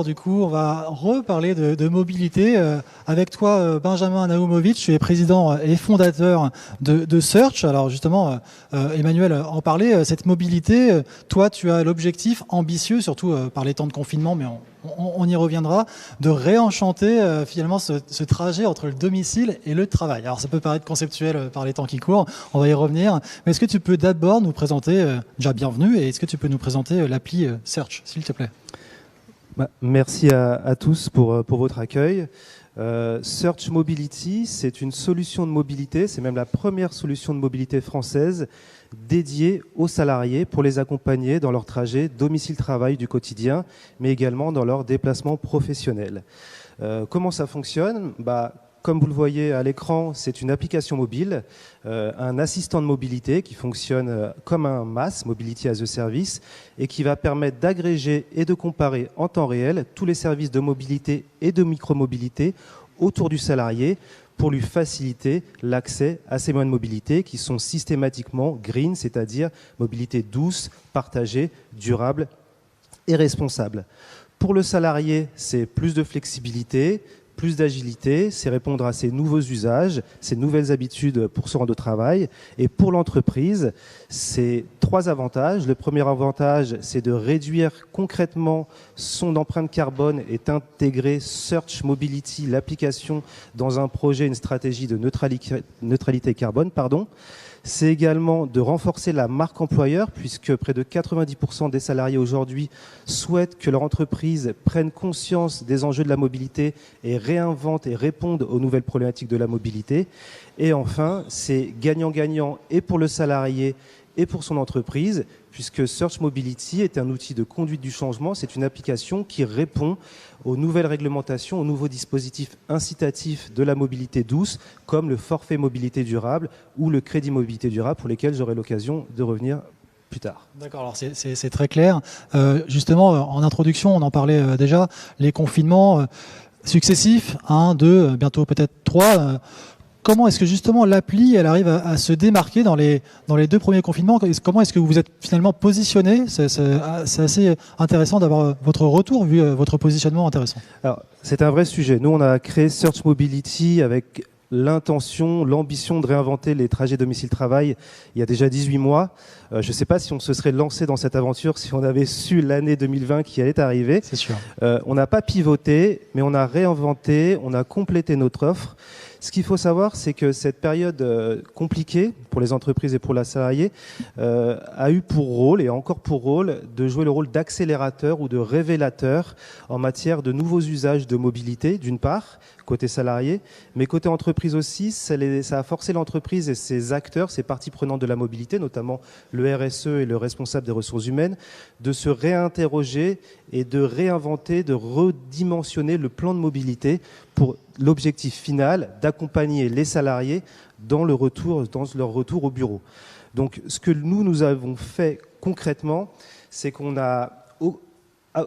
jour, du coup, on va reparler de mobilité. Avec toi, Benjamin Naumovic, tu es président et fondateur de Search. Alors justement, Emmanuel en parlait, cette mobilité, toi, tu as l'objectif ambitieux, surtout par les temps de confinement, mais on y reviendra, de réenchanter finalement ce trajet entre le domicile et le travail. Alors ça peut paraître conceptuel par les temps qui courent, on va y revenir. Mais est-ce que tu peux d'abord nous présenter, déjà bienvenue, et est-ce que tu peux nous présenter l'appli Search, s'il te plaît? Merci à tous pour votre accueil. Search Mobility, c'est une solution de mobilité, c'est même la première solution de mobilité française dédiée aux salariés pour les accompagner dans leur trajet domicile-travail du quotidien, mais également dans leur déplacement professionnel. Comment ça fonctionne? Comme vous le voyez à l'écran, c'est une application mobile, un assistant de mobilité qui fonctionne comme un MaaS, Mobility as a Service, et qui va permettre d'agréger et de comparer en temps réel tous les services de mobilité et de micromobilité autour du salarié pour lui faciliter l'accès à ces moyens de mobilité qui sont systématiquement green, c'est-à-dire mobilité douce, partagée, durable et responsable. Pour le salarié, c'est plus de flexibilité, plus d'agilité, c'est répondre à ces nouveaux usages, ces nouvelles habitudes pour se rendre au travail. Et pour l'entreprise, c'est 3 avantages. Le premier avantage, c'est de réduire concrètement son empreinte carbone et d'intégrer Search Mobility, l'application, dans un projet, une stratégie de neutralité carbone. C'est également de renforcer la marque employeur, puisque près de 90% des salariés aujourd'hui souhaitent que leur entreprise prenne conscience des enjeux de la mobilité et réinvente et réponde aux nouvelles problématiques de la mobilité. Et enfin, c'est gagnant-gagnant et pour le salarié et pour son entreprise, puisque Search Mobility est un outil de conduite du changement. C'est une application qui répond aux nouvelles réglementations, aux nouveaux dispositifs incitatifs de la mobilité douce, comme le forfait mobilité durable ou le crédit mobilité durable, pour lesquels j'aurai l'occasion de revenir plus tard. D'accord, alors c'est très clair. Justement, en introduction, on en parlait déjà, les confinements successifs, 1, 2, bientôt peut-être 3. Comment est-ce que justement l'appli elle arrive à se démarquer dans les 2 premiers confinements? Comment est-ce que vous vous êtes finalement positionné? C'est assez intéressant d'avoir votre retour vu votre positionnement intéressant. Alors, c'est un vrai sujet. Nous, on a créé Search Mobility avec l'intention, l'ambition de réinventer les trajets domicile-travail il y a déjà 18 mois. Je ne sais pas si on se serait lancé dans cette aventure si on avait su l'année 2020 qui allait arriver. C'est sûr. On n'a pas pivoté, mais on a réinventé, on a complété notre offre. Ce qu'il faut savoir, c'est que cette période compliquée pour les entreprises et pour la salariée a eu pour rôle, et encore pour rôle, de jouer le rôle d'accélérateur ou de révélateur en matière de nouveaux usages de mobilité, d'une part, côté salarié, mais côté entreprise aussi, ça a forcé l'entreprise et ses acteurs, ses parties prenantes de la mobilité, notamment le RSE et le responsable des ressources humaines, de se réinterroger et de réinventer, de redimensionner le plan de mobilité pour l'objectif final d'accompagner les salariés dans leur retour au bureau. Donc, ce que nous avons fait concrètement, c'est qu'on a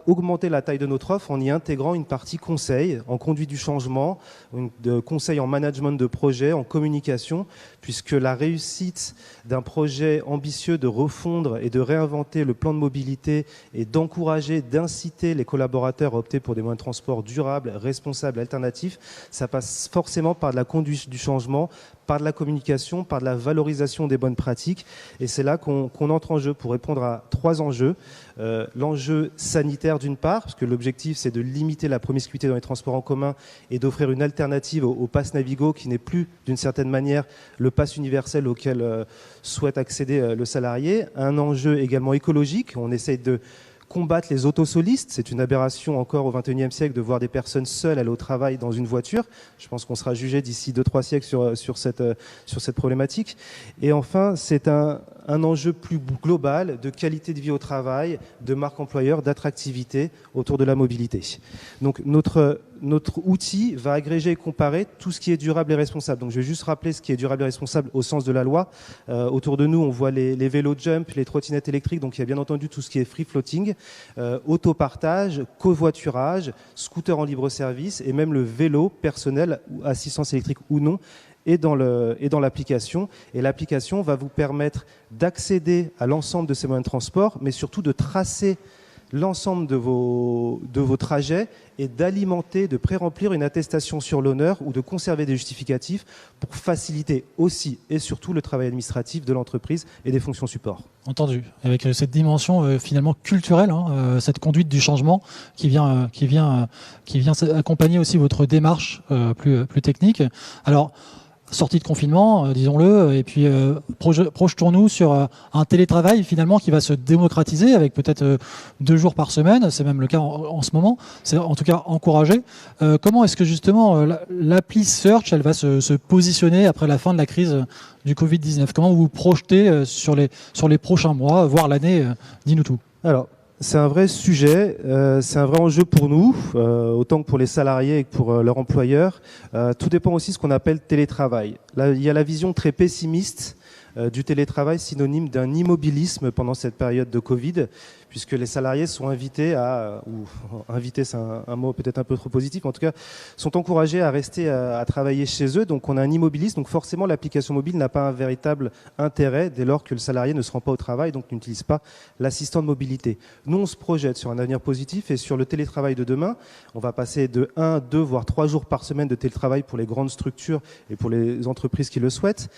augmenté la taille de notre offre en y intégrant une partie conseil, en conduite du changement, de conseil en management de projet, en communication, puisque la réussite d'un projet ambitieux de refondre et de réinventer le plan de mobilité et d'encourager, d'inciter les collaborateurs à opter pour des moyens de transport durables, responsables, alternatifs, ça passe forcément par de la conduite du changement, par de la communication, par de la valorisation des bonnes pratiques. Et c'est là qu'on entre en jeu pour répondre à 3 enjeux. L'enjeu sanitaire d'une part, parce que l'objectif c'est de limiter la promiscuité dans les transports en commun et d'offrir une alternative au pass Navigo qui n'est plus d'une certaine manière le pass universel auquel souhaite accéder le salarié. Un enjeu également écologique, on essaye de combattre les autosolistes. C'est une aberration encore au XXIe siècle de voir des personnes seules aller au travail dans une voiture. Je pense qu'on sera jugé d'ici 2-3 siècles sur cette problématique. Et enfin, c'est un enjeu plus global de qualité de vie au travail, de marque employeur, d'attractivité autour de la mobilité. Donc notre outil va agréger et comparer tout ce qui est durable et responsable. Donc je vais juste rappeler ce qui est durable et responsable au sens de la loi. Autour de nous, on voit les vélos jump, les trottinettes électriques, donc il y a bien entendu tout ce qui est free floating, autopartage, covoiturage, scooter en libre service et même le vélo personnel, assistance électrique ou non, et dans l'application. Et l'application va vous permettre d'accéder à l'ensemble de ces moyens de transport, mais surtout de tracer l'ensemble de vos trajets et d'alimenter, de pré-remplir une attestation sur l'honneur ou de conserver des justificatifs pour faciliter aussi et surtout le travail administratif de l'entreprise et des fonctions support. Entendu. Avec cette dimension finalement culturelle, cette conduite du changement qui vient accompagner aussi votre démarche plus technique. Alors, sortie de confinement, disons-le, et puis projetons-nous sur un télétravail finalement qui va se démocratiser avec peut-être 2 jours par semaine, c'est même le cas en ce moment, c'est en tout cas encouragé. Comment est-ce que justement l'appli Search, elle va se positionner après la fin de la crise du Covid-19 ? Comment vous vous projetez sur les prochains mois, voire l'année ? Dis-nous tout. Alors, c'est un vrai sujet, c'est un vrai enjeu pour nous, autant que pour les salariés et que pour leur employeur. Tout dépend aussi de ce qu'on appelle télétravail. Là, il y a la vision très pessimiste du télétravail, synonyme d'un immobilisme pendant cette période de Covid, puisque les salariés sont invités inviter c'est un mot peut-être un peu trop positif, mais en tout cas sont encouragés à rester à travailler chez eux. Donc on a un immobilisme, donc forcément l'application mobile n'a pas un véritable intérêt dès lors que le salarié ne se rend pas au travail, donc n'utilise pas l'assistant de mobilité. Nous on se projette sur un avenir positif et sur le télétravail de demain. On va passer de 1, 2, voire 3 jours par semaine de télétravail pour les grandes structures et pour les entreprises qui le souhaitent.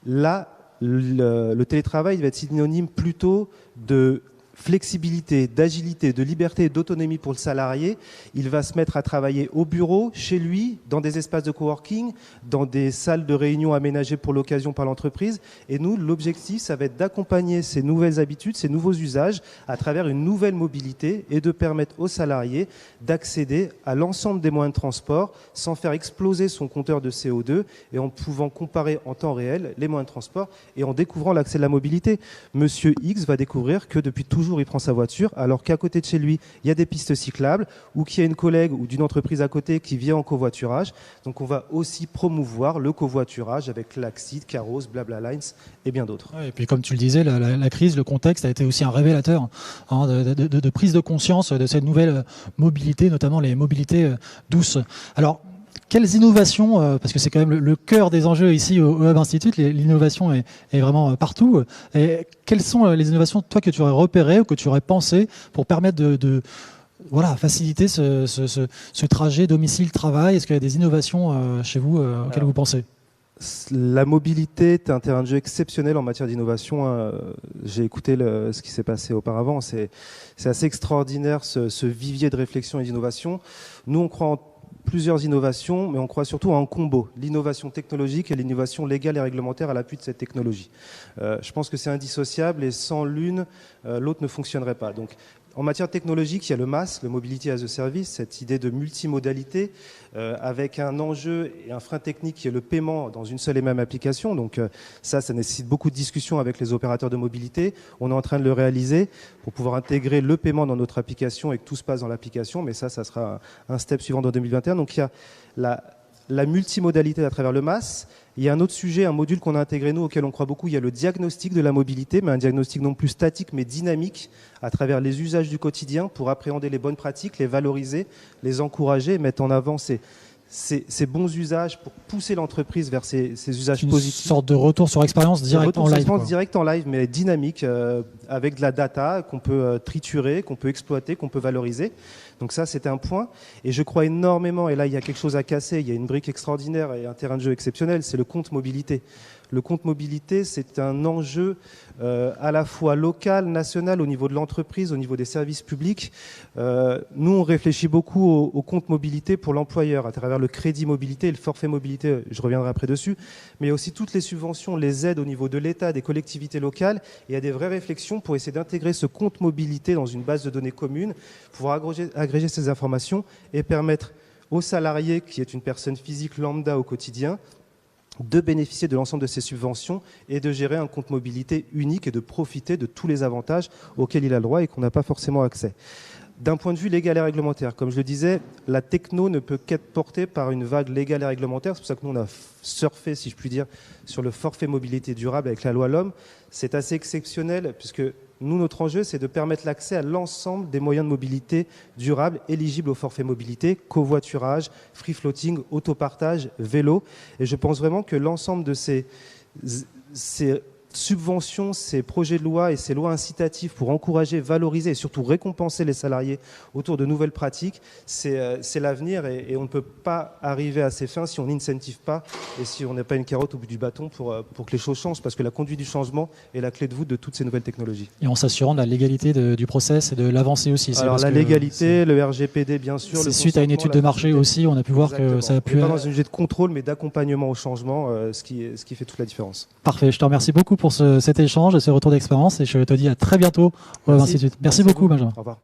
Là, le télétravail va être synonyme plutôt de flexibilité, d'agilité, de liberté et d'autonomie pour le salarié. Il va se mettre à travailler au bureau, chez lui, dans des espaces de coworking, dans des salles de réunion aménagées pour l'occasion par l'entreprise. Et nous, l'objectif, ça va être d'accompagner ces nouvelles habitudes, ces nouveaux usages à travers une nouvelle mobilité et de permettre aux salariés d'accéder à l'ensemble des moyens de transport sans faire exploser son compteur de CO2 et en pouvant comparer en temps réel les moyens de transport et en découvrant l'accès de la mobilité. Monsieur X va découvrir que depuis toujours il prend sa voiture, alors qu'à côté de chez lui, il y a des pistes cyclables ou qu'il y a une collègue ou d'une entreprise à côté qui vient en covoiturage. Donc on va aussi promouvoir le covoiturage avec Laxit, Caros, BlaBlaLines et bien d'autres. Ouais, et puis comme tu le disais, la crise, le contexte a été aussi un révélateur de prise de conscience de cette nouvelle mobilité, notamment les mobilités douces. Alors, quelles innovations, parce que c'est quand même le cœur des enjeux ici au Hub Institute, l'innovation est vraiment partout. Et quelles sont les innovations, toi, que tu aurais repérées ou que tu aurais pensées pour permettre de faciliter ce trajet domicile-travail ? Est-ce qu'il y a des innovations chez vous auxquelles vous pensez ? La mobilité est un terrain de jeu exceptionnel en matière d'innovation. J'ai écouté ce qui s'est passé auparavant. C'est assez extraordinaire ce vivier de réflexion et d'innovation. Nous, on croit en plusieurs innovations, mais on croit surtout en un combo, l'innovation technologique et l'innovation légale et réglementaire à l'appui de cette technologie. Je pense que c'est indissociable et sans l'une, l'autre ne fonctionnerait pas. Donc, en matière technologique, il y a le MaaS, le Mobility as a Service, cette idée de multimodalité avec un enjeu et un frein technique qui est le paiement dans une seule et même application. Donc ça nécessite beaucoup de discussions avec les opérateurs de mobilité. On est en train de le réaliser pour pouvoir intégrer le paiement dans notre application et que tout se passe dans l'application. Mais ça sera un step suivant dans 2021. Donc il y a la multimodalité à travers le MaaS. Il y a un autre sujet, un module qu'on a intégré nous, auquel on croit beaucoup, il y a le diagnostic de la mobilité, mais un diagnostic non plus statique, mais dynamique, à travers les usages du quotidien, pour appréhender les bonnes pratiques, les valoriser, les encourager, mettre en avant ces bons usages pour pousser l'entreprise vers ces usages positifs. Une sorte de retour sur expérience direct en live. Expérience direct en live, mais dynamique, avec de la data qu'on peut triturer, qu'on peut exploiter, qu'on peut valoriser. Donc ça, c'était un point. Et je crois énormément, et là, il y a quelque chose à casser, il y a une brique extraordinaire et un terrain de jeu exceptionnel, c'est le compte mobilité. Le compte mobilité, c'est un enjeu à la fois local, national, au niveau de l'entreprise, au niveau des services publics. Nous, on réfléchit beaucoup au compte mobilité pour l'employeur, à travers le crédit mobilité et le forfait mobilité, je reviendrai après dessus, mais aussi toutes les subventions, les aides au niveau de l'État, des collectivités locales. Et il y a des vraies réflexions pour essayer d'intégrer ce compte mobilité dans une base de données commune, pour agréger ces informations et permettre aux salariés, qui est une personne physique lambda au quotidien, de bénéficier de l'ensemble de ces subventions et de gérer un compte mobilité unique et de profiter de tous les avantages auxquels il a le droit et qu'on n'a pas forcément accès. D'un point de vue légal et réglementaire, comme je le disais, la techno ne peut qu'être portée par une vague légale et réglementaire. C'est pour ça que nous, on a surfé, si je puis dire, sur le forfait mobilité durable avec la loi LOM. C'est assez exceptionnel puisque nous, notre enjeu, c'est de permettre l'accès à l'ensemble des moyens de mobilité durable éligibles au forfait mobilité, covoiturage, free floating, autopartage, vélo. Et je pense vraiment que l'ensemble de ces subventions, ces projets de loi et ces lois incitatives pour encourager, valoriser et surtout récompenser les salariés autour de nouvelles pratiques, c'est l'avenir et on ne peut pas arriver à ces fins si on n'incentive pas et si on n'a pas une carotte au bout du bâton pour que les choses changent, parce que la conduite du changement est la clé de voûte de toutes ces nouvelles technologies. Et en s'assurant de la légalité du process et de l'avancée aussi. Alors la légalité, le RGPD bien sûr. C'est suite à une étude de marché aussi, on a pu voir que ça a pu... Pas dans une de contrôle mais d'accompagnement au changement, ce qui fait toute la différence. Parfait, je te remercie beaucoup pour cet échange et ce retour d'expérience et je te dis à très bientôt au Institut. Merci beaucoup Benjamin. Au revoir.